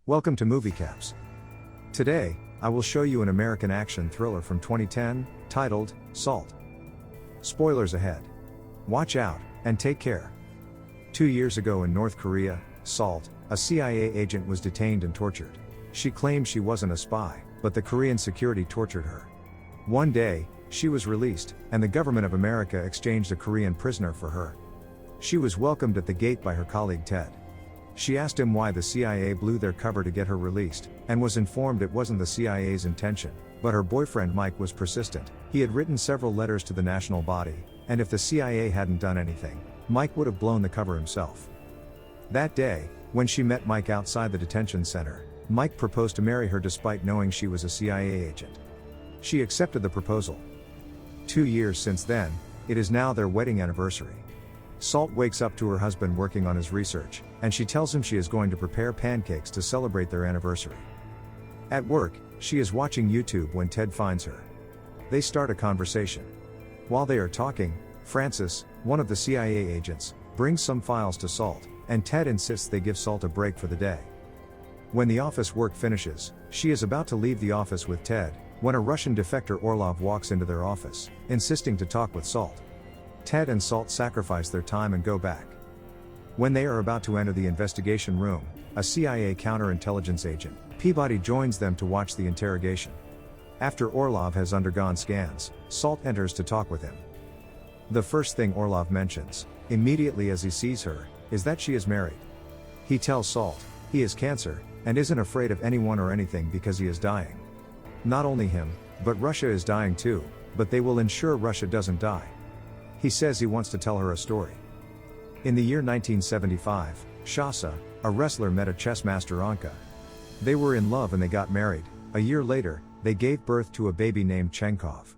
Welcome to Moviecaps. Today, I will show you an American action thriller from 2010, titled, Salt. Spoilers ahead. Watch out, and take care. 2 years ago in North Korea, Salt, a CIA agent, was detained and tortured. She claimed she wasn't a spy, but the Korean security tortured her. One day, she was released, and the government of America exchanged a Korean prisoner for her. She was welcomed at the gate by her colleague Ted. She asked him why the CIA blew their cover to get her released, and was informed it wasn't the CIA's intention, but her boyfriend Mike was persistent. He had written several letters to the national body, and if the CIA hadn't done anything, Mike would have blown the cover himself. That day, when she met Mike outside the detention center, Mike proposed to marry her despite knowing she was a CIA agent. She accepted the proposal. 2 years since then, it is now their wedding anniversary. Salt wakes up to her husband working on his research, and she tells him she is going to prepare pancakes to celebrate their anniversary. At work, she is watching YouTube when Ted finds her. They start a conversation. While they are talking, Francis, one of the CIA agents, brings some files to Salt, and Ted insists they give Salt a break for the day. When the office work finishes, she is about to leave the office with Ted, when a Russian defector Orlov walks into their office, insisting to talk with Salt. Ted and Salt sacrifice their time and go back. When they are about to enter the investigation room, a CIA counterintelligence agent, Peabody, joins them to watch the interrogation. After Orlov has undergone scans, Salt enters to talk with him. The first thing Orlov mentions, immediately as he sees her, is that she is married. He tells Salt he has cancer, and isn't afraid of anyone or anything because he is dying. Not only him, but Russia is dying too, but they will ensure Russia doesn't die. He says he wants to tell her a story. In the year 1975, Shasa, a wrestler, met a chess master, Anka. They were in love and they got married. A year later, they gave birth to a baby named Chenkov.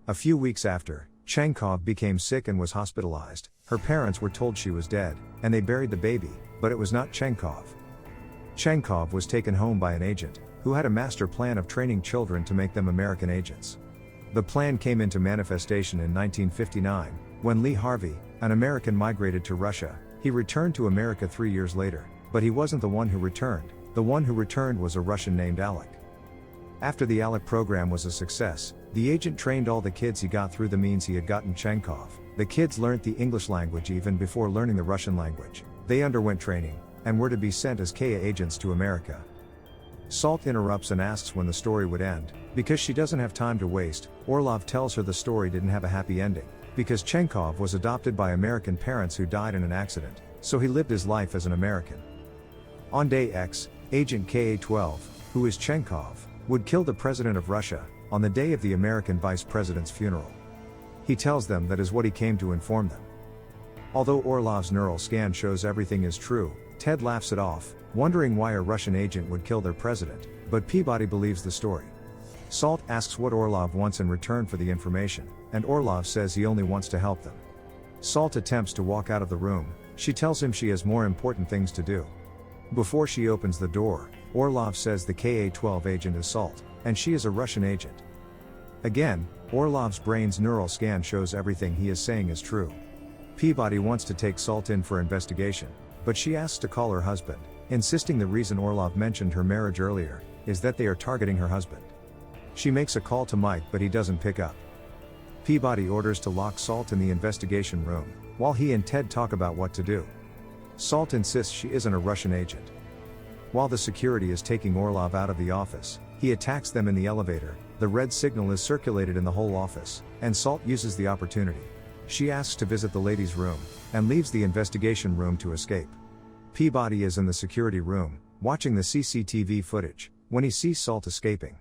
A few weeks after, Chenkov became sick and was hospitalized. Her parents were told she was dead, and they buried the baby, but it was not Chenkov. Chenkov was taken home by an agent, who had a master plan of training children to make them American agents. The plan came into manifestation in 1959, when Lee Harvey, an American, migrated to Russia. He returned to America 3 years later, but he wasn't the one who returned. The one who returned was a Russian named Alec. After the Alec program was a success, the agent trained all the kids he got through the means he had gotten Chenkov. The kids learned the English language even before learning the Russian language. They underwent training, and were to be sent as KA agents to America. Salt interrupts and asks when the story would end. Because she doesn't have time to waste, Orlov tells her the story didn't have a happy ending, because Chenkov was adopted by American parents who died in an accident, so he lived his life as an American. On day X, Agent KA-12, who is Chenkov, would kill the president of Russia, on the day of the American vice president's funeral. He tells them that is what he came to inform them. Although Orlov's neural scan shows everything is true, Ted laughs it off, wondering why a Russian agent would kill their president, but Peabody believes the story. Salt asks what Orlov wants in return for the information, and Orlov says he only wants to help them. Salt attempts to walk out of the room. She tells him she has more important things to do. Before she opens the door, Orlov says the KA-12 agent is Salt, and she is a Russian agent. Again, Orlov's brain's neural scan shows everything he is saying is true. Peabody wants to take Salt in for investigation, but she asks to call her husband, insisting the reason Orlov mentioned her marriage earlier is that they are targeting her husband. She makes a call to Mike, but he doesn't pick up. Peabody orders to lock Salt in the investigation room, while he and Ted talk about what to do. Salt insists she isn't a Russian agent. While the security is taking Orlov out of the office, he attacks them in the elevator. The red signal is circulated in the whole office, and Salt uses the opportunity. She asks to visit the ladies' room, and leaves the investigation room to escape. Peabody is in the security room, watching the CCTV footage, when he sees Salt escaping.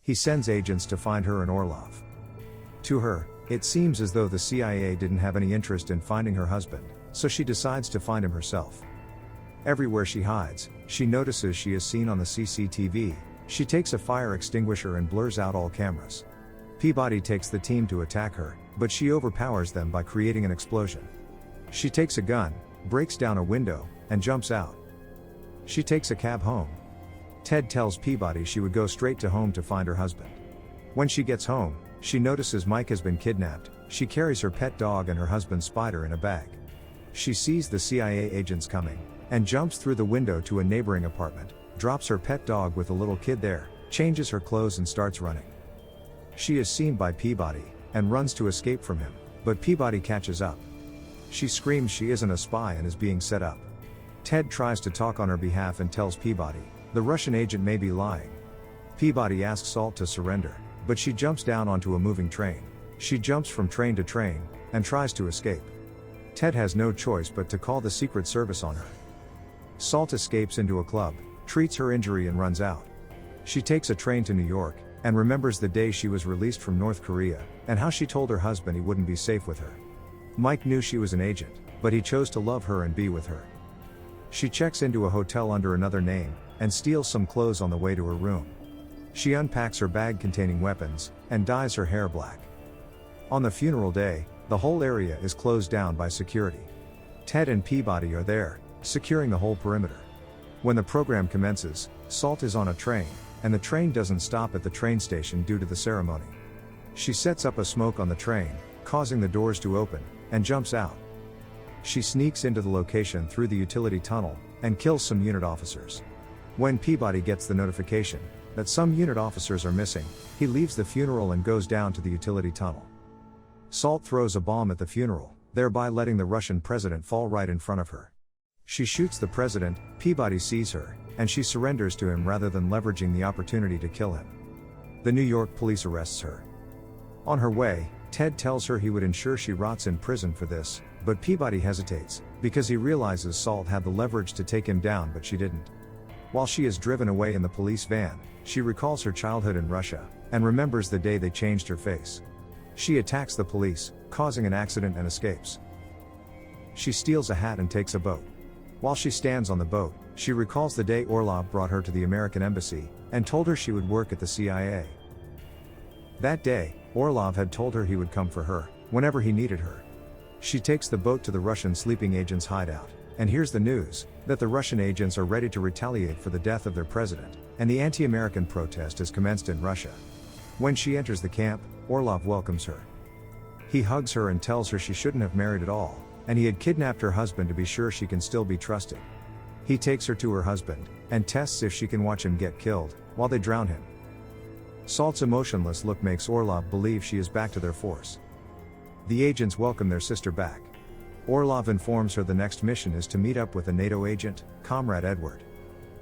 He sends agents to find her and Orlov. To her, it seems as though the CIA didn't have any interest in finding her husband, so she decides to find him herself. Everywhere she hides, she notices she is seen on the CCTV. She takes a fire extinguisher and blurs out all cameras. Peabody takes the team to attack her, but she overpowers them by creating an explosion. She takes a gun, breaks down a window, and jumps out. She takes a cab home. Ted tells Peabody she would go straight to home to find her husband. When she gets home, she notices Mike has been kidnapped. She carries her pet dog and her husband's spider in a bag. She sees the CIA agents coming, and jumps through the window to a neighboring apartment, drops her pet dog with a little kid there, changes her clothes and starts running. She is seen by Peabody, and runs to escape from him, but Peabody catches up. She screams she isn't a spy and is being set up. Ted tries to talk on her behalf and tells Peabody, the Russian agent may be lying. Peabody asks Salt to surrender, but she jumps down onto a moving train. She jumps from train to train, and tries to escape. Ted has no choice but to call the Secret Service on her. Salt escapes into a club, treats her injury and runs out. She takes a train to New York, and remembers the day she was released from North Korea, and how she told her husband he wouldn't be safe with her. Mike knew she was an agent, but he chose to love her and be with her. She checks into a hotel under another name, and steals some clothes on the way to her room. She unpacks her bag containing weapons, and dyes her hair black. On the funeral day, the whole area is closed down by security. Ted and Peabody are there, securing the whole perimeter. When the program commences, Salt is on a train, and the train doesn't stop at the train station due to the ceremony. She sets up a smoke on the train, causing the doors to open, and jumps out. She sneaks into the location through the utility tunnel, and kills some unit officers. When Peabody gets the notification that some unit officers are missing, he leaves the funeral and goes down to the utility tunnel. Salt throws a bomb at the funeral, thereby letting the Russian president fall right in front of her. She shoots the president, Peabody sees her, and she surrenders to him rather than leveraging the opportunity to kill him. The New York police arrests her. On her way, Ted tells her he would ensure she rots in prison for this, but Peabody hesitates, because he realizes Salt had the leverage to take him down but she didn't. While she is driven away in the police van, she recalls her childhood in Russia, and remembers the day they changed her face. She attacks the police, causing an accident and escapes. She steals a hat and takes a boat. While she stands on the boat, she recalls the day Orlov brought her to the American embassy, and told her she would work at the CIA. That day, Orlov had told her he would come for her, whenever he needed her. She takes the boat to the Russian sleeping agent's hideout, and hears the news, that the Russian agents are ready to retaliate for the death of their president, and the anti-American protest has commenced in Russia. When she enters the camp, Orlov welcomes her. He hugs her and tells her she shouldn't have married at all, and he had kidnapped her husband to be sure she can still be trusted. He takes her to her husband, and tests if she can watch him get killed, while they drown him. Salt's emotionless look makes Orlov believe she is back to their force. The agents welcome their sister back. Orlov informs her the next mission is to meet up with a NATO agent, Comrade Edward.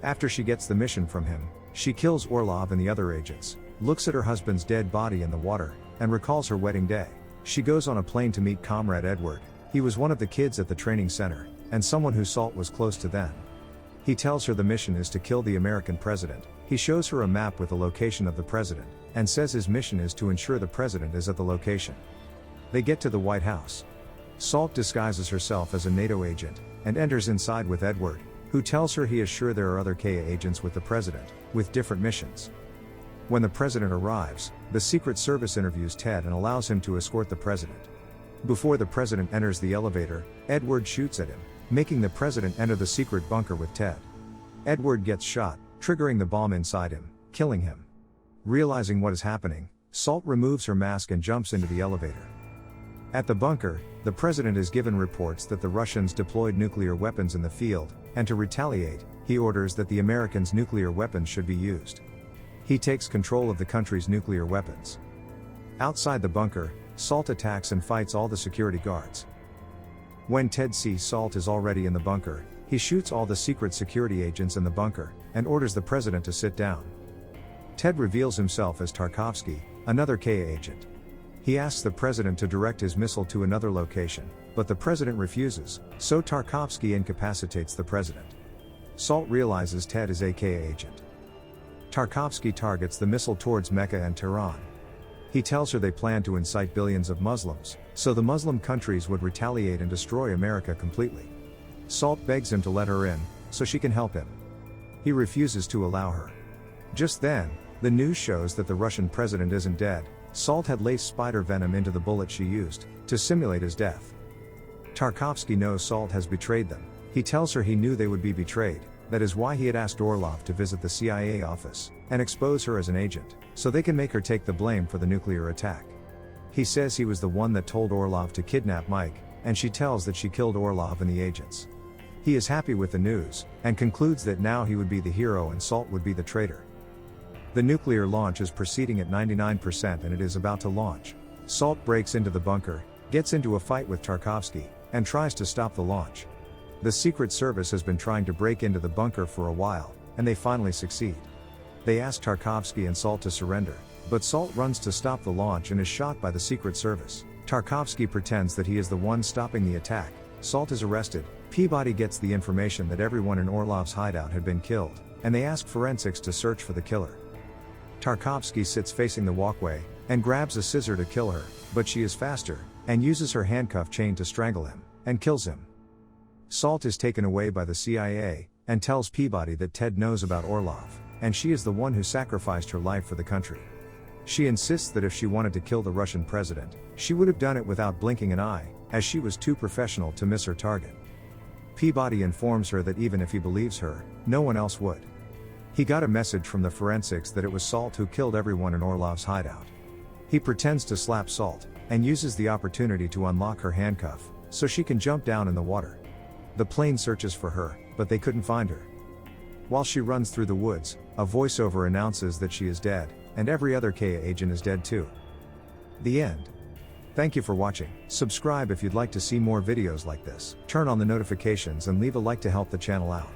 After she gets the mission from him, she kills Orlov and the other agents, looks at her husband's dead body in the water, and recalls her wedding day. She goes on a plane to meet Comrade Edward. He was one of the kids at the training center, and someone who Salt was close to then. He tells her the mission is to kill the American president. He shows her a map with the location of the president, and says his mission is to ensure the president is at the location. They get to the White House. Salt disguises herself as a NATO agent, and enters inside with Edward, who tells her he is sure there are other KA agents with the president, with different missions. When the president arrives, the Secret Service interviews Ted and allows him to escort the president. Before the president enters the elevator, Edward shoots at him, making the president enter the secret bunker with Ted. Edward gets shot, triggering the bomb inside him, killing him. Realizing what is happening, Salt removes her mask and jumps into the elevator. At the bunker, the president is given reports that the Russians deployed nuclear weapons in the field, and to retaliate, he orders that the Americans' nuclear weapons should be used. He takes control of the country's nuclear weapons. Outside the bunker, Salt attacks and fights all the security guards. When Ted sees Salt is already in the bunker, he shoots all the secret security agents in the bunker, and orders the president to sit down. Ted reveals himself as Tarkovsky, another KA agent. He asks the president to direct his missile to another location, but the president refuses, so Tarkovsky incapacitates the president. Salt realizes Ted is a KA agent. Tarkovsky targets the missile towards Mecca and Tehran. He tells her they plan to incite billions of Muslims, so the Muslim countries would retaliate and destroy America completely. Salt begs him to let her in, so she can help him. He refuses to allow her. Just then, the news shows that the Russian president isn't dead. Salt had laced spider venom into the bullet she used, to simulate his death. Tarkovsky knows Salt has betrayed them. He tells her he knew they would be betrayed, that is why he had asked Orlov to visit the CIA office, and expose her as an agent, so they can make her take the blame for the nuclear attack. He says he was the one that told Orlov to kidnap Mike, and she tells that she killed Orlov and the agents. He is happy with the news, and concludes that now he would be the hero and Salt would be the traitor. The nuclear launch is proceeding at 99% and it is about to launch. Salt breaks into the bunker, gets into a fight with Tarkovsky, and tries to stop the launch. The Secret Service has been trying to break into the bunker for a while, and they finally succeed. They ask Tarkovsky and Salt to surrender, but Salt runs to stop the launch and is shot by the Secret Service. Tarkovsky pretends that he is the one stopping the attack. Salt is arrested. Peabody gets the information that everyone in Orlov's hideout had been killed, and they ask forensics to search for the killer. Tarkovsky sits facing the walkway, and grabs a scissor to kill her, but she is faster, and uses her handcuff chain to strangle him, and kills him. Salt is taken away by the CIA, and tells Peabody that Ted knows about Orlov, and she is the one who sacrificed her life for the country. She insists that if she wanted to kill the Russian president, she would have done it without blinking an eye, as she was too professional to miss her target. Peabody informs her that even if he believes her, no one else would. He got a message from the forensics that it was Salt who killed everyone in Orlov's hideout. He pretends to slap Salt, and uses the opportunity to unlock her handcuff, so she can jump down in the water. The plane searches for her, but they couldn't find her. While she runs through the woods, a voiceover announces that she is dead, and every other KA agent is dead too. The end. Thank you for watching. Subscribe if you'd like to see more videos like this. Turn on the notifications and leave a like to help the channel out.